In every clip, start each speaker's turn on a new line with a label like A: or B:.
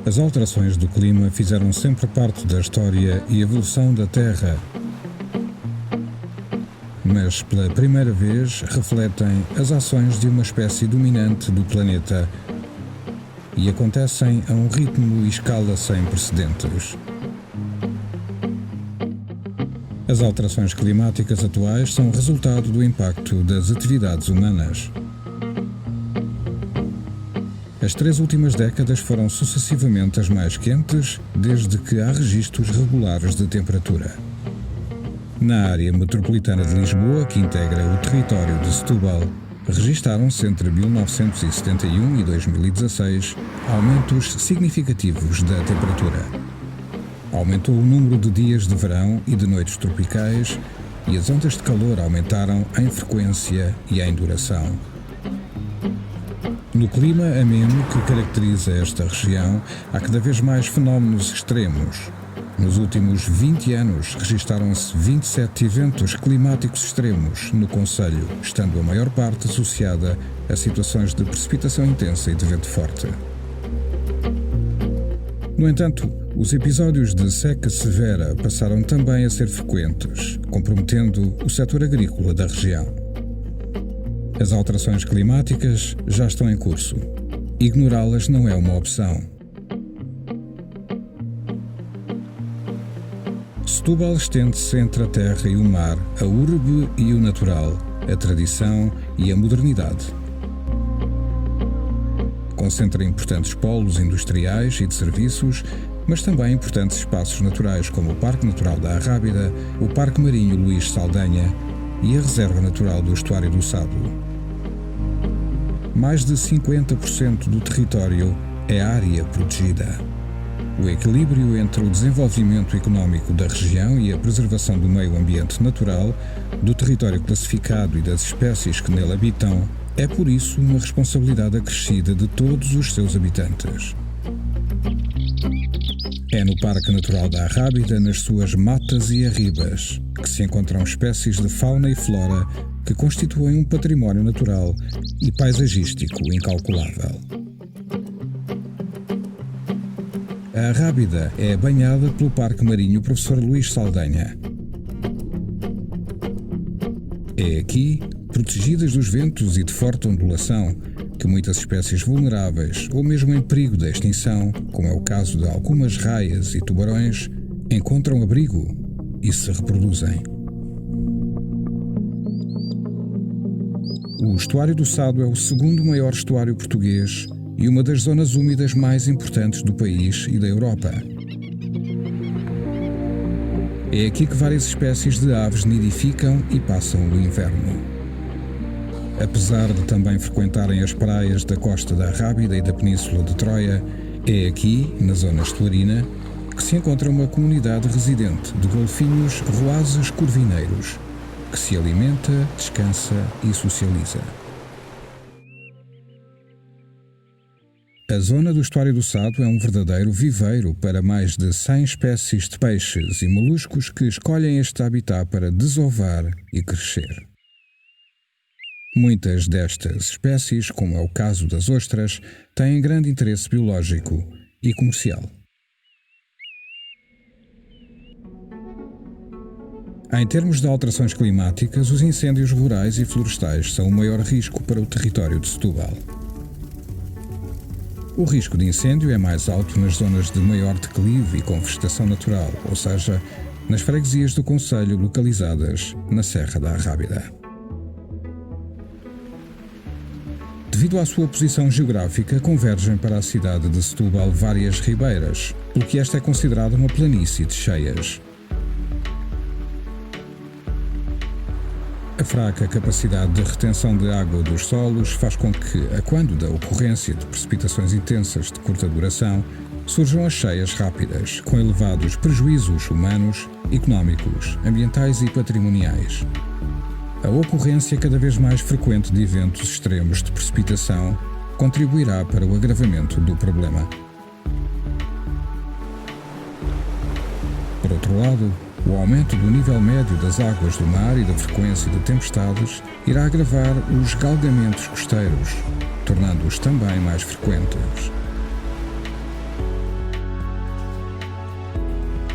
A: As alterações do clima fizeram sempre parte da história e evolução da Terra, mas pela primeira vez refletem as ações de uma espécie dominante do planeta e acontecem a um ritmo e escala sem precedentes. As alterações climáticas atuais são resultado do impacto das atividades humanas. As 3 últimas décadas foram sucessivamente as mais quentes desde que há registros regulares de temperatura. Na área metropolitana de Lisboa, que integra o território de Setúbal, registaram-se entre 1971 e 2016 aumentos significativos da temperatura. Aumentou o número de dias de verão e de noites tropicais e as ondas de calor aumentaram em frequência e em duração. No clima ameno que caracteriza esta região, há cada vez mais fenómenos extremos. Nos últimos 20 anos, registaram-se 27 eventos climáticos extremos no concelho, estando a maior parte associada a situações de precipitação intensa e de vento forte. No entanto, os episódios de seca severa passaram também a ser frequentes, comprometendo o setor agrícola da região. As alterações climáticas já estão em curso. Ignorá-las não é uma opção. Setúbal estende-se entre a terra e o mar, a urbe e o natural, a tradição e a modernidade. Concentra importantes polos industriais e de serviços, mas também importantes espaços naturais como o Parque Natural da Arrábida, o Parque Marinho Luís Saldanha e a Reserva Natural do Estuário do Sado. Mais de 50% do território é área protegida. O equilíbrio entre o desenvolvimento económico da região e a preservação do meio ambiente natural, do território classificado e das espécies que nele habitam, é por isso uma responsabilidade acrescida de todos os seus habitantes. É no Parque Natural da Arrábida, nas suas matas e arribas, que se encontram espécies de fauna e flora que constituem um património natural e paisagístico incalculável. A Arrábida é banhada pelo Parque Marinho Professor Luís Saldanha. É aqui, protegidas dos ventos e de forte ondulação, que muitas espécies vulneráveis ou mesmo em perigo de extinção, como é o caso de algumas raias e tubarões, encontram abrigo e se reproduzem. O Estuário do Sado é o segundo maior estuário português e uma das zonas úmidas mais importantes do país e da Europa. É aqui que várias espécies de aves nidificam e passam o inverno. Apesar de também frequentarem as praias da costa da Arrábida e da Península de Troia, é aqui, na zona estuarina, que se encontra uma comunidade residente de golfinhos roazes corvineiros, que se alimenta, descansa e socializa. A zona do Estuário do Sado é um verdadeiro viveiro para mais de 100 espécies de peixes e moluscos que escolhem este habitat para desovar e crescer. Muitas destas espécies, como é o caso das ostras, têm grande interesse biológico e comercial. Em termos de alterações climáticas, os incêndios rurais e florestais são o maior risco para o território de Setúbal. O risco de incêndio é mais alto nas zonas de maior declive e com vegetação natural, ou seja, nas freguesias do concelho localizadas na Serra da Arrábida. Devido à sua posição geográfica, convergem para a cidade de Setúbal várias ribeiras, pelo que esta é considerada uma planície de cheias. A fraca capacidade de retenção de água dos solos faz com que, a quando da ocorrência de precipitações intensas de curta duração, surjam as cheias rápidas, com elevados prejuízos humanos, económicos, ambientais e patrimoniais. A ocorrência cada vez mais frequente de eventos extremos de precipitação contribuirá para o agravamento do problema. Por outro lado, o aumento do nível médio das águas do mar e da frequência de tempestades irá agravar os galgamentos costeiros, tornando-os também mais frequentes.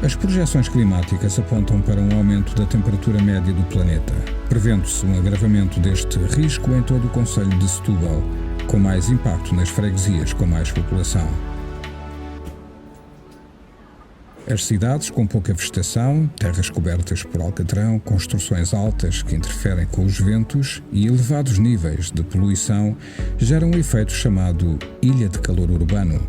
A: As projeções climáticas apontam para um aumento da temperatura média do planeta, prevendo-se um agravamento deste risco em todo o concelho de Setúbal, com mais impacto nas freguesias com mais população. As cidades com pouca vegetação, terras cobertas por alcatrão, construções altas que interferem com os ventos e elevados níveis de poluição geram um efeito chamado ilha de calor urbano.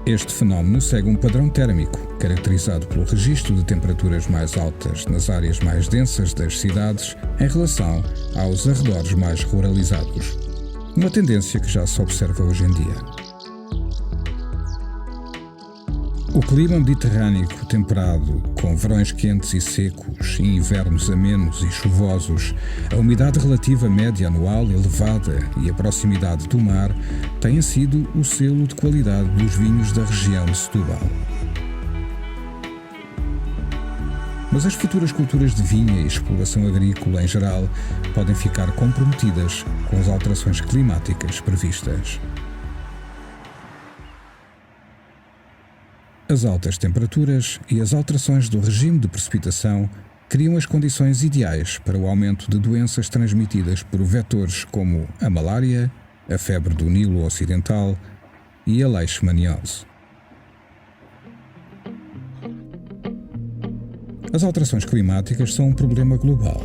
A: Este fenómeno segue um padrão térmico, caracterizado pelo registro de temperaturas mais altas nas áreas mais densas das cidades em relação aos arredores mais ruralizados. Uma tendência que já se observa hoje em dia. O clima mediterrâneo temperado, com verões quentes e secos e invernos amenos e chuvosos, a umidade relativa média anual elevada e a proximidade do mar têm sido o selo de qualidade dos vinhos da região de Setúbal. Mas as futuras culturas de vinha e exploração agrícola em geral podem ficar comprometidas com as alterações climáticas previstas. As altas temperaturas e as alterações do regime de precipitação criam as condições ideais para o aumento de doenças transmitidas por vetores como a malária, a febre do Nilo Ocidental e a leishmaniose. As alterações climáticas são um problema global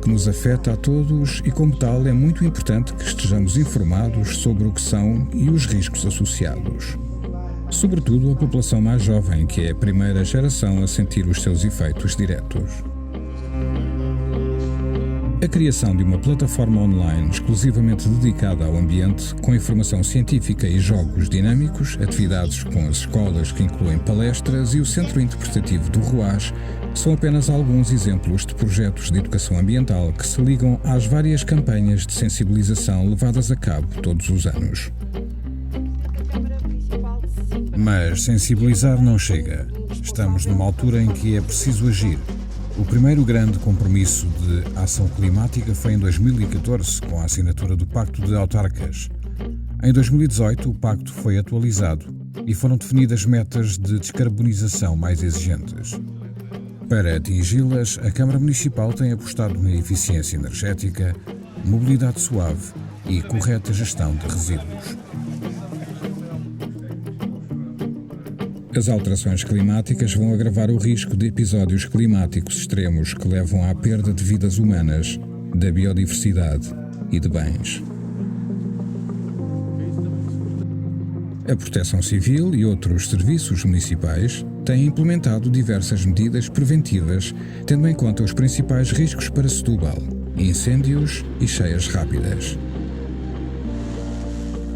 A: que nos afeta a todos e, como tal, é muito importante que estejamos informados sobre o que são e os riscos associados. Sobretudo a população mais jovem, que é a primeira geração a sentir os seus efeitos diretos. A criação de uma plataforma online exclusivamente dedicada ao ambiente, com informação científica e jogos dinâmicos, atividades com as escolas que incluem palestras e o Centro Interpretativo do RUAS, são apenas alguns exemplos de projetos de educação ambiental que se ligam às várias campanhas de sensibilização levadas a cabo todos os anos.
B: Mas sensibilizar não chega. Estamos numa altura em que é preciso agir. O primeiro grande compromisso de ação climática foi em 2014, com a assinatura do Pacto de Autarcas. Em 2018, o pacto foi atualizado e foram definidas metas de descarbonização mais exigentes. Para atingi-las, a Câmara Municipal tem apostado na eficiência energética, mobilidade suave e correta gestão de resíduos.
A: As alterações climáticas vão agravar o risco de episódios climáticos extremos que levam à perda de vidas humanas, da biodiversidade e de bens. A Proteção Civil e outros serviços municipais têm implementado diversas medidas preventivas, tendo em conta os principais riscos para Setúbal: incêndios e cheias rápidas.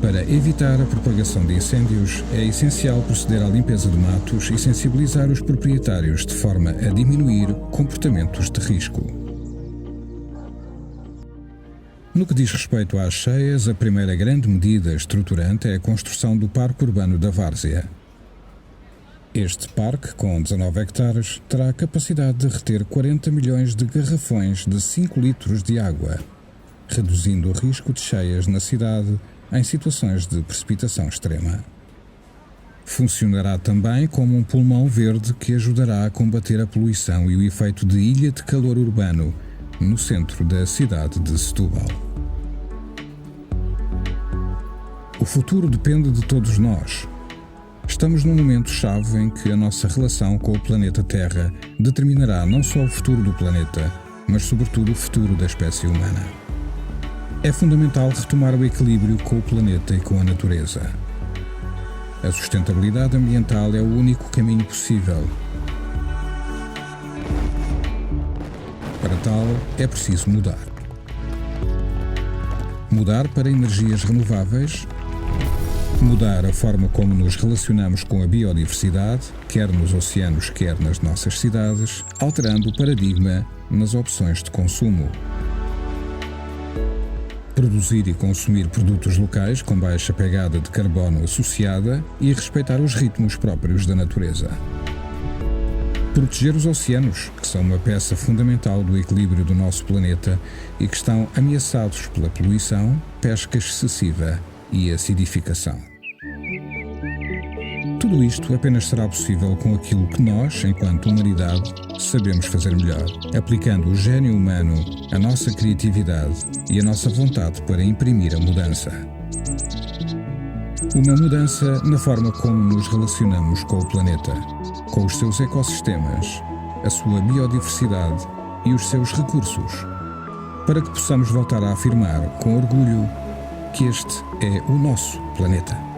A: Para evitar a propagação de incêndios, é essencial proceder à limpeza de matos e sensibilizar os proprietários de forma a diminuir comportamentos de risco. No que diz respeito às cheias, a primeira grande medida estruturante é a construção do Parque Urbano da Várzea. Este parque, com 19 hectares, terá a capacidade de reter 40 milhões de garrafões de 5 litros de água, reduzindo o risco de cheias na cidade em situações de precipitação extrema. Funcionará também como um pulmão verde que ajudará a combater a poluição e o efeito de ilha de calor urbano no centro da cidade de Setúbal. O futuro depende de todos nós. Estamos num momento-chave em que a nossa relação com o planeta Terra determinará não só o futuro do planeta, mas sobretudo o futuro da espécie humana. É fundamental retomar o equilíbrio com o planeta e com a natureza. A sustentabilidade ambiental é o único caminho possível. Para tal, é preciso mudar. Mudar para energias renováveis, mudar a forma como nos relacionamos com a biodiversidade, quer nos oceanos, quer nas nossas cidades, alterando o paradigma nas opções de consumo. Produzir e consumir produtos locais com baixa pegada de carbono associada e respeitar os ritmos próprios da natureza. Proteger os oceanos, que são uma peça fundamental do equilíbrio do nosso planeta e que estão ameaçados pela poluição, pesca excessiva e acidificação. Tudo isto apenas será possível com aquilo que nós, enquanto humanidade, sabemos fazer melhor, aplicando o gênio humano, a nossa criatividade e a nossa vontade para imprimir a mudança. Uma mudança na forma como nos relacionamos com o planeta, com os seus ecossistemas, a sua biodiversidade e os seus recursos, para que possamos voltar a afirmar com orgulho que este é o nosso planeta.